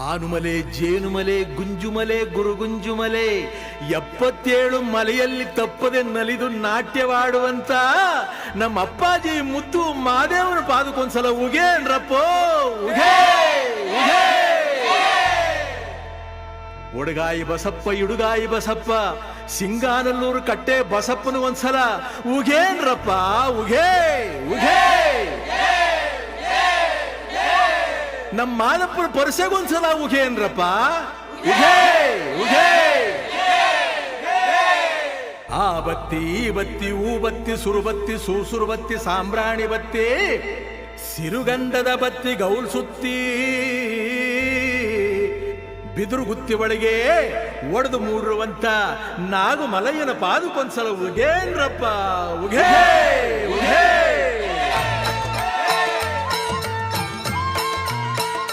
ಆನುಮಲೆ ಜೇನುಮಲೆ ಗುಂಜುಮಲೆ ಗುರುಗುಂಜುಮಲೆ 77 ಮಲೆಯಲ್ಲಿ ತಪ್ಪದೆ ನಲಿದು ನಾಟ್ಯವಾಡುವಂತ ನಮ್ಮ ಅಪ್ಪಾಜಿ ಮುತ್ತು ಮಾದೇವನ ಪಾದಕ್ಕೊಂದ್ಸಲ ಉಗೇನ್ರಪ್ಪೋ ಉಗೇ ಉಗೇ. ಒಡಗಾಯಿ ಬಸಪ್ಪ ಇಡುಗಾಯಿ ಬಸಪ್ಪ ಸಿಂಗಾನಲ್ಲೂರು ಕಟ್ಟೆ ಬಸಪ್ಪನ ಒಂದ್ಸಲ ಉಗೇನ್ರಪ್ಪ ಉಗೇ ಉಗೇ. ನಮ್ಮ ಮಾದಪ್ಪನ ಪರಸೆಗೊಂದ್ಸಲ ಉಗೇನ್ರಪ್ಪ ಉಗೇ ಉಗೇ. ಆ ಬತ್ತಿ ಈ ಬತ್ತಿ ಊ ಬತ್ತಿ ಸುರುಬತ್ತಿ ಸೂಸುರು ಬತ್ತಿ ಸಾಂಬ್ರಾಣಿ ಬತ್ತಿ ಸಿರುಗಂಧದ ಬತ್ತಿ ಗೌಲ್ ಸುತ್ತಿ ಬಿದಿರು ಗುತ್ತಿ ಒಳಗೆ ಒಡೆದು ಮೂಡಿರುವಂತ ನಾಗು ಮಲಯ್ಯನ ಪಾದಕ್ಕೊಂದ್ಸಲ ಉಗೇನ್ರಪ್ಪ ಉಗೇ ಉಗೇ.